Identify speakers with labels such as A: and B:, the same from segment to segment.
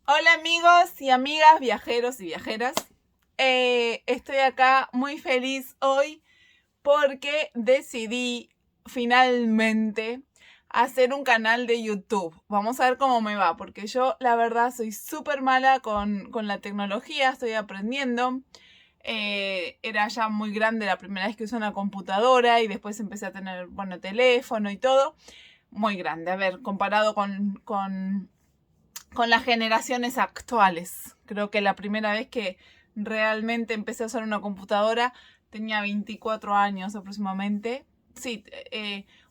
A: Hola amigos y amigas, viajeros y viajeras. Estoy acá muy feliz hoy porque decidí finalmente hacer un canal de YouTube. Vamos a ver cómo me va, porque yo la verdad soy súper mala con la tecnología, estoy aprendiendo. Era ya muy grande la primera vez que usé una computadora y después empecé a tener, teléfono y todo. Muy grande, a ver, comparado con las generaciones actuales. Creo que la primera vez que realmente empecé a usar una computadora tenía 24 años aproximadamente. Sí,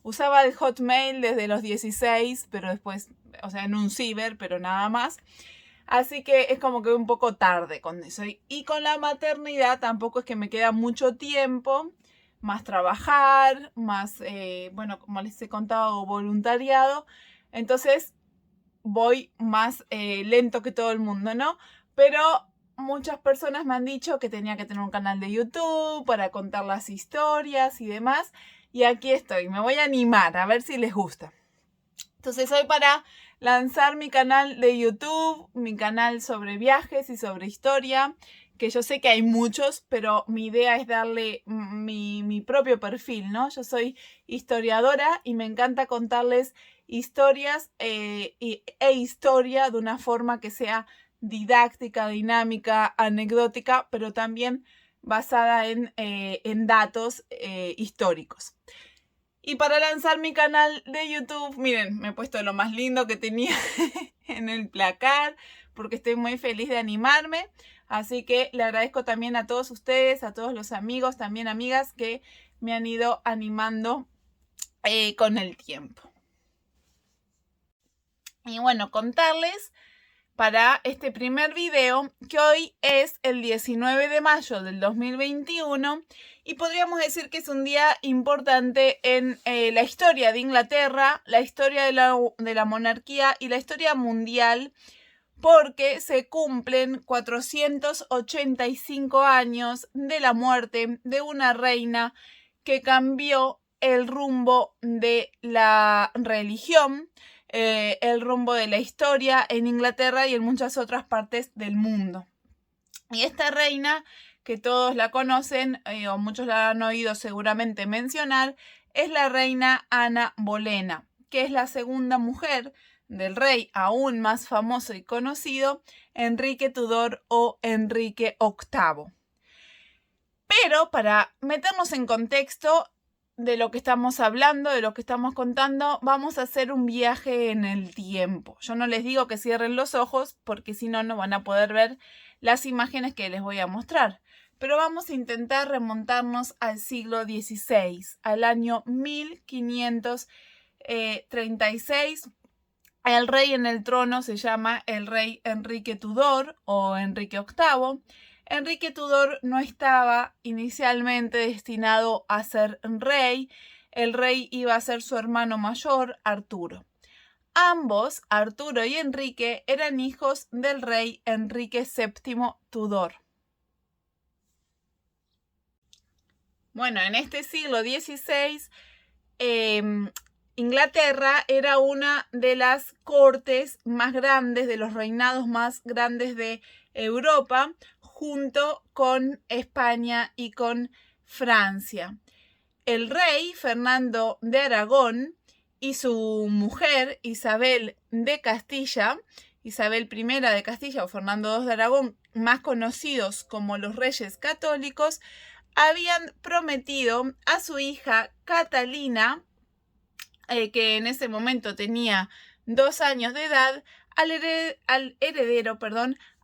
A: usaba el Hotmail desde los 16, pero después, o sea, en un ciber, pero nada más. Así que es como que un poco tarde con eso. Y con la maternidad tampoco es que me queda mucho tiempo, más trabajar, más, como les he contado, voluntariado. Entonces voy más lento que todo el mundo, ¿no? Pero muchas personas me han dicho que tenía que tener un canal de YouTube para contar las historias y demás. Y aquí estoy, me voy a animar a ver si les gusta. Entonces hoy para lanzar mi canal de YouTube, mi canal sobre viajes y sobre historia, que yo sé que hay muchos, pero mi idea es darle mi propio perfil, ¿no? Yo soy historiadora y me encanta contarles historias e historia de una forma que sea didáctica, dinámica, anecdótica, pero también basada en datos históricos. Y para lanzar mi canal de YouTube, miren, me he puesto lo más lindo que tenía en el placar, porque estoy muy feliz de animarme. Así que le agradezco también a todos ustedes, a todos los amigos, también amigas que me han ido animando con el tiempo. Y bueno, contarles para este primer video que hoy es el 19 de mayo del 2021 y podríamos decir que es un día importante en la historia de Inglaterra, la historia de la monarquía y la historia mundial, porque se cumplen 485 años de la muerte de una reina que cambió el rumbo de la religión, el rumbo de la historia en Inglaterra y en muchas otras partes del mundo. Y esta reina, que todos la conocen o muchos la han oído seguramente mencionar, es la reina Ana Bolena, que es la segunda mujer del rey aún más famoso y conocido, Enrique Tudor o Enrique VIII. Pero para meternos en contexto de lo que estamos hablando, de lo que estamos contando, vamos a hacer un viaje en el tiempo. Yo no les digo que cierren los ojos porque si no, no van a poder ver las imágenes que les voy a mostrar. Pero vamos a intentar remontarnos al siglo XVI, al año 1536. El rey en el trono se llama el rey Enrique Tudor o Enrique VIII. Enrique Tudor no estaba inicialmente destinado a ser rey. El rey iba a ser su hermano mayor, Arturo. Ambos, Arturo y Enrique, eran hijos del rey Enrique VII Tudor. Bueno, en este siglo XVI, Inglaterra era una de las cortes más grandes, de los reinados más grandes de Europa, junto con España y con Francia. El rey Fernando de Aragón y su mujer Isabel de Castilla, Isabel I de Castilla o Fernando II de Aragón, más conocidos como los Reyes Católicos, habían prometido a su hija Catalina, que en ese momento tenía 2 años de edad, al heredero,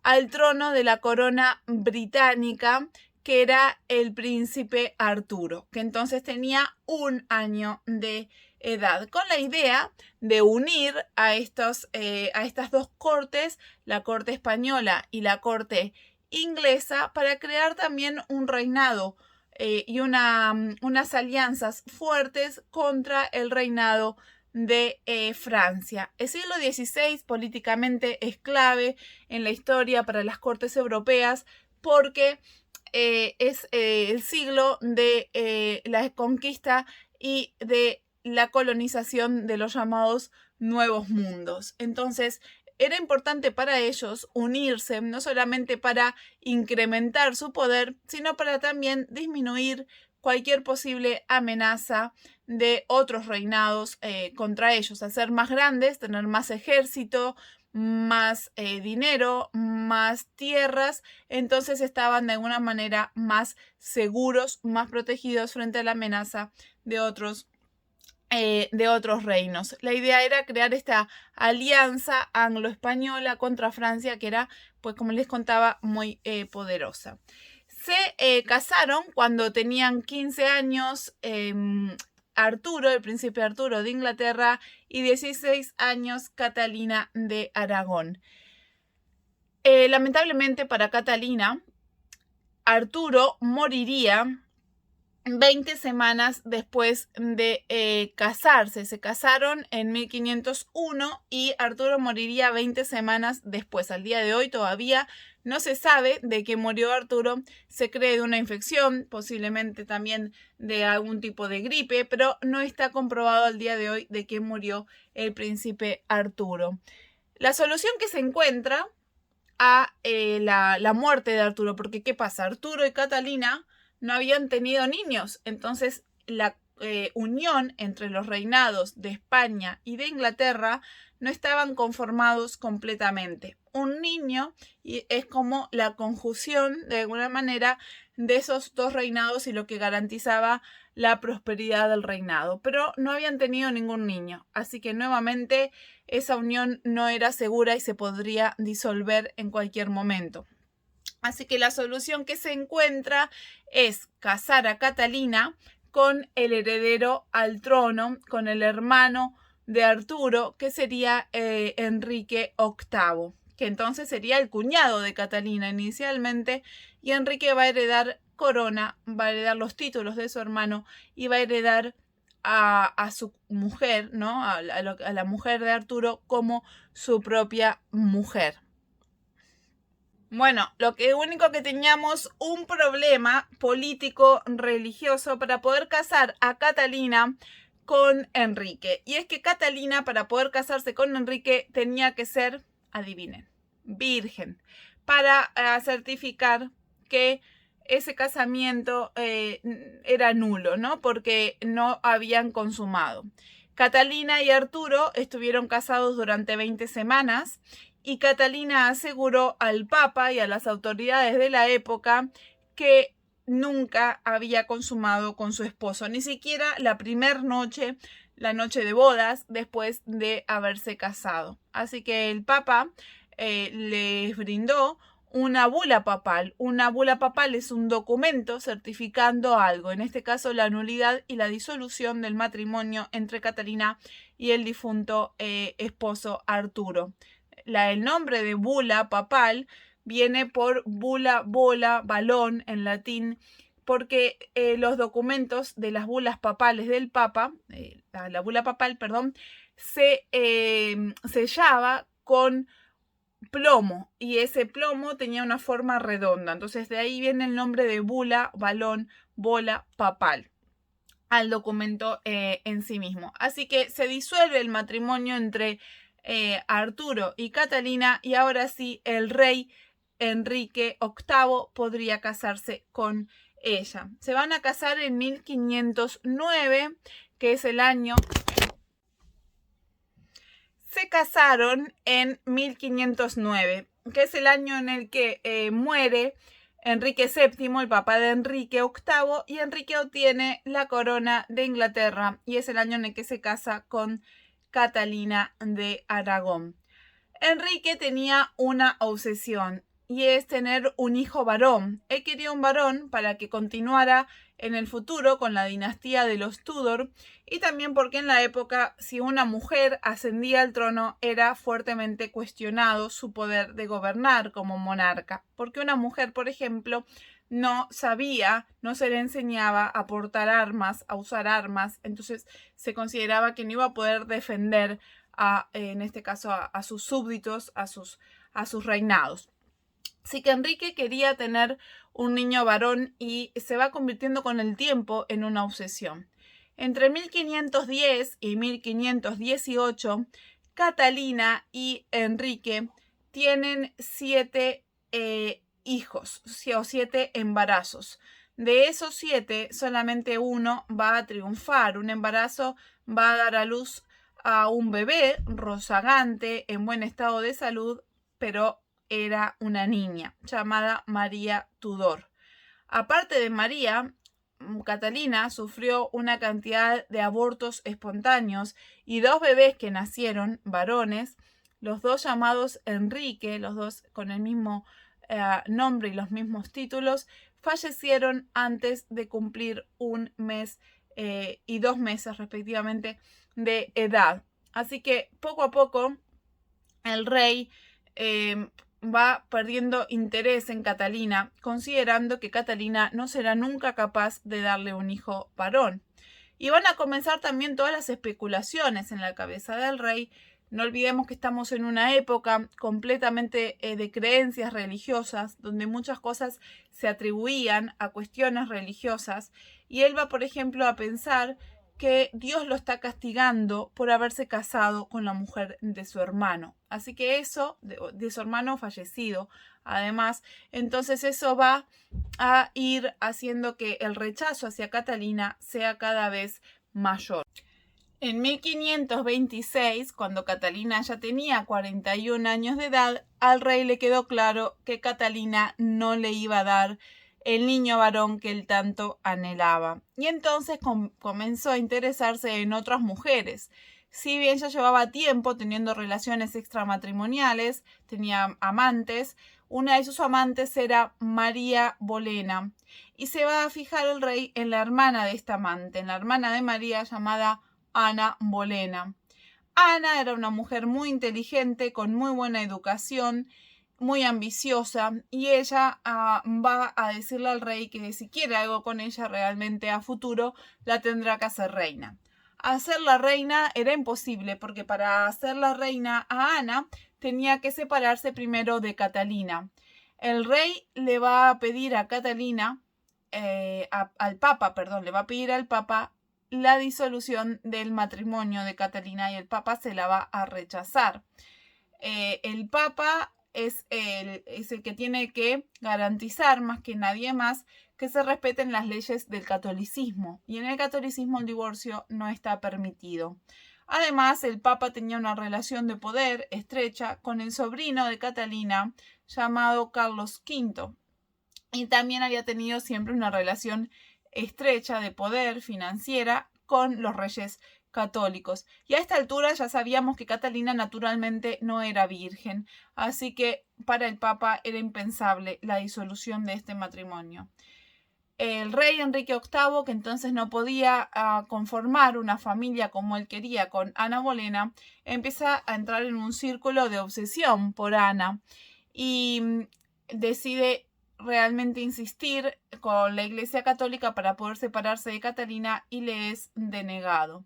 A: al trono de la corona británica, que era el príncipe Arturo, que entonces tenía 1 año de edad, con la idea de unir a estas 2 cortes, la corte española y la corte inglesa, para crear también un reinado y unas alianzas fuertes contra el reinado de Francia. El siglo XVI políticamente es clave en la historia para las cortes europeas porque es el siglo de la conquista y de la colonización de los llamados nuevos mundos. Entonces, era importante para ellos unirse, no solamente para incrementar su poder, sino para también disminuir cualquier posible amenaza de otros reinados contra ellos, hacer más grandes, tener más ejército, más dinero, más tierras, entonces estaban de alguna manera más seguros, más protegidos frente a la amenaza de otros reinos. La idea era crear esta alianza anglo-española contra Francia, que era, pues como les contaba, muy poderosa. Se casaron cuando tenían 15 años Arturo, el príncipe Arturo de Inglaterra, y 16 años Catalina de Aragón. Lamentablemente para Catalina, Arturo moriría 20 semanas después de casarse. Se casaron en 1501 y Arturo moriría 20 semanas después. Al día de hoy todavía no se sabe de qué murió Arturo. Se cree de una infección, posiblemente también de algún tipo de gripe, pero no está comprobado al día de hoy de qué murió el príncipe Arturo. La solución que se encuentra a la muerte de Arturo, porque ¿qué pasa? Arturo y Catalina no habían tenido niños, entonces la unión entre los reinados de España y de Inglaterra no estaban conformados completamente. Un niño es como la conjunción de alguna manera de esos dos reinados y lo que garantizaba la prosperidad del reinado, pero no habían tenido ningún niño, así que nuevamente esa unión no era segura y se podría disolver en cualquier momento. Así que la solución que se encuentra es casar a Catalina con el heredero al trono, con el hermano de Arturo, que sería Enrique VIII, que entonces sería el cuñado de Catalina inicialmente, y Enrique va a heredar corona, va a heredar los títulos de su hermano y va a heredar a su mujer, ¿no? A la mujer de Arturo como su propia mujer. Bueno, lo único que teníamos un problema político religioso para poder casar a Catalina con Enrique. Y es que Catalina, para poder casarse con Enrique, tenía que ser, adivinen, virgen, para certificar que ese casamiento era nulo, ¿no? Porque no habían consumado. Catalina y Arturo estuvieron casados durante 20 semanas y Catalina aseguró al Papa y a las autoridades de la época que nunca había consumado con su esposo, ni siquiera la primera noche, la noche de bodas, después de haberse casado. Así que el Papa les brindó una bula papal. Una bula papal es un documento certificando algo, en este caso la nulidad y la disolución del matrimonio entre Catalina y el difunto esposo Arturo. El nombre de bula papal viene por bula, bola, balón en latín, porque los documentos de las bulas papales del Papa, la bula papal, perdón, se sellaba con plomo y ese plomo tenía una forma redonda. Entonces de ahí viene el nombre de bula, balón, bola papal al documento en sí mismo. Así que se disuelve el matrimonio entre Arturo y Catalina y ahora sí el rey Enrique VIII podría casarse con ella. Se van a casar en 1509, que es el año. Se casaron en 1509, que es el año en el que muere Enrique VII, el papá de Enrique VIII, y Enrique obtiene la corona de Inglaterra y es el año en el que se casa con Catalina de Aragón. Enrique tenía una obsesión y es tener un hijo varón. Él quería un varón para que continuara en el futuro con la dinastía de los Tudor y también porque en la época si una mujer ascendía al trono era fuertemente cuestionado su poder de gobernar como monarca, porque una mujer, por ejemplo, no sabía, no se le enseñaba a portar armas, a usar armas, entonces se consideraba que no iba a poder defender en este caso a sus súbditos, a sus reinados. Así que Enrique quería tener un niño varón y se va convirtiendo con el tiempo en una obsesión. Entre 1510 y 1518, Catalina y Enrique tienen 7 hijos o 7 embarazos. De esos 7, solamente uno va a triunfar. Un embarazo va a dar a luz a un bebé rozagante, en buen estado de salud, pero era una niña llamada María Tudor. Aparte de María, Catalina sufrió una cantidad de abortos espontáneos y 2 bebés que nacieron, varones, los 2 llamados Enrique, los 2 con el mismo nombre y los mismos títulos, fallecieron antes de cumplir 1 mes y 2 meses respectivamente de edad. Así que poco a poco el rey va perdiendo interés en Catalina, considerando que Catalina no será nunca capaz de darle un hijo varón. Y van a comenzar también todas las especulaciones en la cabeza del rey. No olvidemos que estamos en una época completamente de creencias religiosas, donde muchas cosas se atribuían a cuestiones religiosas. Y él va, por ejemplo, a pensar que Dios lo está castigando por haberse casado con la mujer de su hermano. Así que eso, de su hermano fallecido, además, entonces eso va a ir haciendo que el rechazo hacia Catalina sea cada vez mayor. En 1526, cuando Catalina ya tenía 41 años de edad, al rey le quedó claro que Catalina no le iba a dar el niño varón que él tanto anhelaba. Y entonces comenzó a interesarse en otras mujeres. Si bien ya llevaba tiempo teniendo relaciones extramatrimoniales, tenía amantes, una de sus amantes era María Bolena. Y se va a fijar el rey en la hermana de esta amante, en la hermana de María llamada Ana Bolena. Ana era una mujer muy inteligente, con muy buena educación, muy ambiciosa, y ella va a decirle al rey que si quiere algo con ella realmente a futuro, la tendrá que hacer reina. Hacerla reina era imposible, porque para hacerla reina a Ana tenía que separarse primero de Catalina. El rey le va a pedir a Catalina, le va a pedir al Papa la disolución del matrimonio de Catalina, y el Papa se la va a rechazar. El Papa es el que tiene que garantizar más que nadie más que se respeten las leyes del catolicismo, y en el catolicismo el divorcio no está permitido. Además, el Papa tenía una relación de poder estrecha con el sobrino de Catalina llamado Carlos V, y también había tenido siempre una relación estrecha de poder financiera con los reyes católicos. Y a esta altura ya sabíamos que Catalina naturalmente no era virgen, así que para el Papa era impensable la disolución de este matrimonio. El rey Enrique VIII, que entonces no podía conformar una familia como él quería con Ana Bolena, empieza a entrar en un círculo de obsesión por Ana y decide realmente insistir con la Iglesia Católica para poder separarse de Catalina, y le es denegado.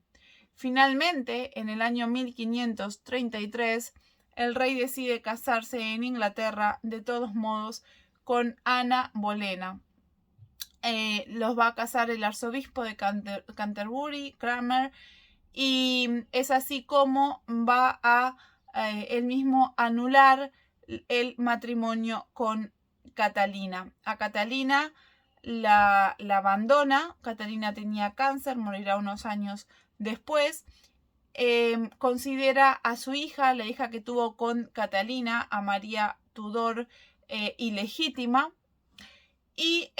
A: Finalmente, en el año 1533, el rey decide casarse en Inglaterra, de todos modos, con Ana Bolena. Los va a casar el arzobispo de Canterbury, Cranmer, y es así como va a él mismo anular el matrimonio con Catalina. A Catalina la abandona. Catalina tenía cáncer, morirá unos años después. Considera a su hija, la hija que tuvo con Catalina, a María Tudor, ilegítima, y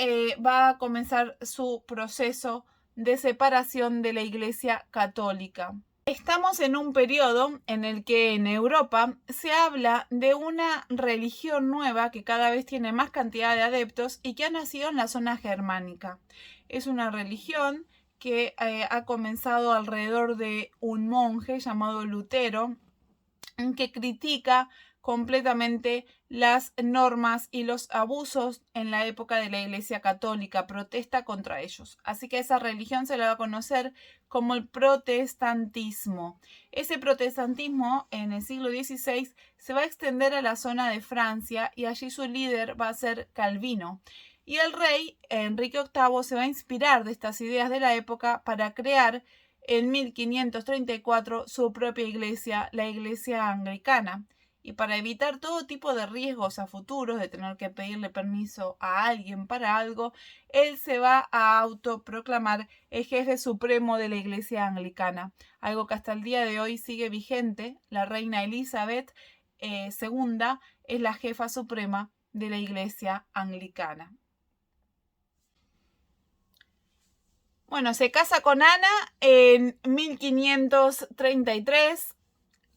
A: va a comenzar su proceso de separación de la Iglesia Católica. Estamos en un periodo en el que en Europa se habla de una religión nueva que cada vez tiene más cantidad de adeptos y que ha nacido en la zona germánica. Es una religión que ha comenzado alrededor de un monje llamado Lutero, que critica completamente las normas y los abusos en la época de la Iglesia Católica, protesta contra ellos. Así que esa religión se la va a conocer como el protestantismo. Ese protestantismo en el siglo XVI se va a extender a la zona de Francia, y allí su líder va a ser Calvino. Y el rey Enrique VIII se va a inspirar de estas ideas de la época para crear en 1534 su propia iglesia, la iglesia anglicana. Y para evitar todo tipo de riesgos a futuros de tener que pedirle permiso a alguien para algo, él se va a autoproclamar el jefe supremo de la iglesia anglicana, algo que hasta el día de hoy sigue vigente. La reina Elizabeth II es la jefa suprema de la iglesia anglicana. Bueno, se casa con Ana en 1533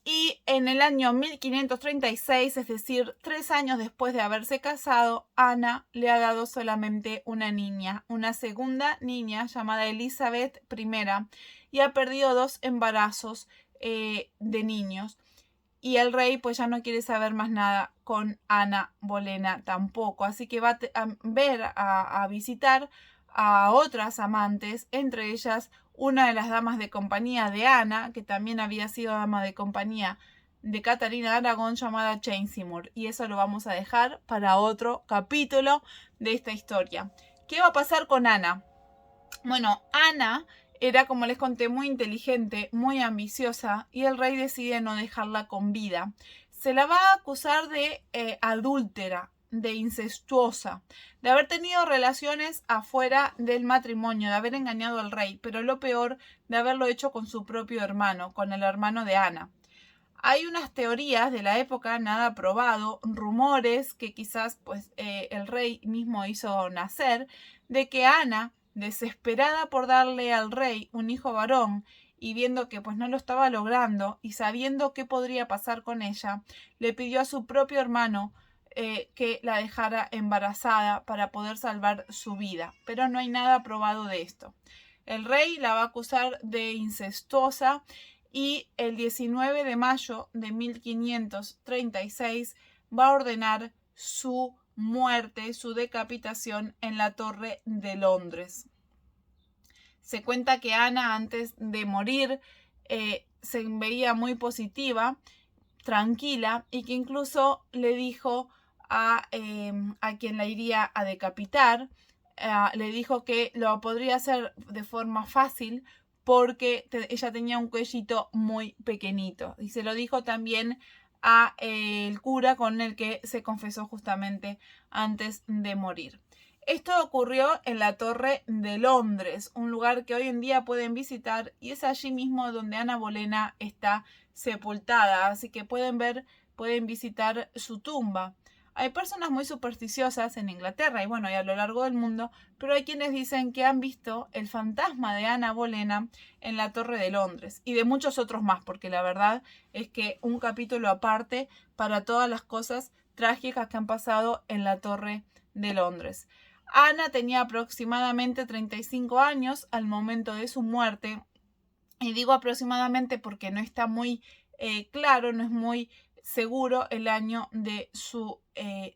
A: y en el año 1536, es decir, 3 años después de haberse casado, Ana le ha dado solamente una niña, una segunda niña llamada Elizabeth I, y ha perdido 2 embarazos de niños. Y el rey pues ya no quiere saber más nada con Ana Bolena tampoco, así que va a visitar a otras amantes, entre ellas una de las damas de compañía de Ana, que también había sido dama de compañía de Catalina de Aragón, llamada Jane Seymour. Y eso lo vamos a dejar para otro capítulo de esta historia. ¿Qué va a pasar con Ana? Bueno, Ana era, como les conté, muy inteligente, muy ambiciosa, y el rey decide no dejarla con vida. Se la va a acusar de adúltera, de incestuosa, de haber tenido relaciones afuera del matrimonio, de haber engañado al rey, pero lo peor, de haberlo hecho con su propio hermano, con el hermano de Ana. Hay unas teorías de la época, nada probado, rumores que quizás pues, el rey mismo hizo nacer, de que Ana, desesperada por darle al rey un hijo varón y viendo que pues no lo estaba logrando y sabiendo qué podría pasar con ella, le pidió a su propio hermano que la dejara embarazada para poder salvar su vida. Pero no hay nada probado de esto. El rey la va a acusar de incestuosa y el 19 de mayo de 1536 va a ordenar su muerte, su decapitación en la Torre de Londres. Se cuenta que Ana, antes de morir, se veía muy positiva, tranquila, y que incluso le dijo a quien la iría a decapitar, le dijo que lo podría hacer de forma fácil porque ella tenía un cuellito muy pequeñito. Y se lo dijo también a el cura con el que se confesó justamente antes de morir. Esto ocurrió en la Torre de Londres, un lugar que hoy en día pueden visitar, y es allí mismo donde Ana Bolena está sepultada, así que pueden visitar su tumba. Hay personas muy supersticiosas en Inglaterra y bueno, y a lo largo del mundo, pero hay quienes dicen que han visto el fantasma de Ana Bolena en la Torre de Londres y de muchos otros más, porque la verdad es que un capítulo aparte para todas las cosas trágicas que han pasado en la Torre de Londres. Ana tenía aproximadamente 35 años al momento de su muerte, y digo aproximadamente porque no está muy claro, no es muy seguro el año de su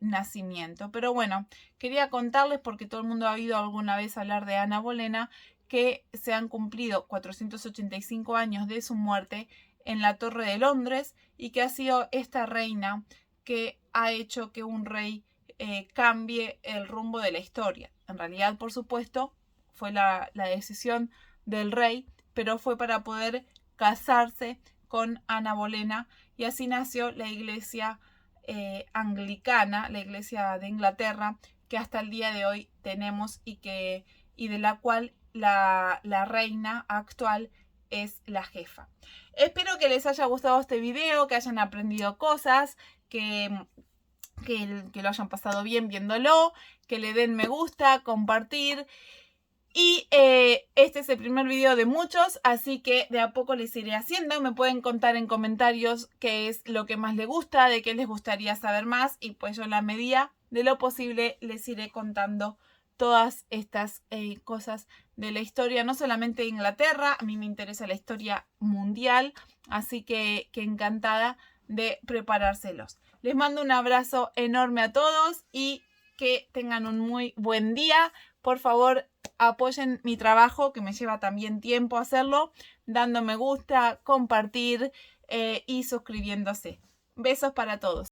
A: nacimiento. Pero bueno, quería contarles, porque todo el mundo ha oído alguna vez hablar de Ana Bolena, que se han cumplido 485 años de su muerte en la Torre de Londres, y que ha sido esta reina que ha hecho que un rey cambie el rumbo de la historia. En realidad, por supuesto, fue la decisión del rey, pero fue para poder casarse con Ana Bolena, y así nació la iglesia anglicana, la iglesia de Inglaterra, que hasta el día de hoy tenemos y de la cual la reina actual es la jefa. Espero que les haya gustado este video, que hayan aprendido cosas, que lo hayan pasado bien viéndolo, que le den me gusta, compartir. Y este es el primer video de muchos, así que de a poco les iré haciendo. Me pueden contar en comentarios qué es lo que más les gusta, de qué les gustaría saber más, y pues yo en la medida de lo posible les iré contando todas estas cosas de la historia, no solamente de Inglaterra. A mí me interesa la historia mundial, así que encantada de preparárselos. Les mando un abrazo enorme a todos y que tengan un muy buen día. Por favor, apoyen mi trabajo, que me lleva también tiempo hacerlo, dando me gusta, compartir y suscribiéndose. Besos para todos.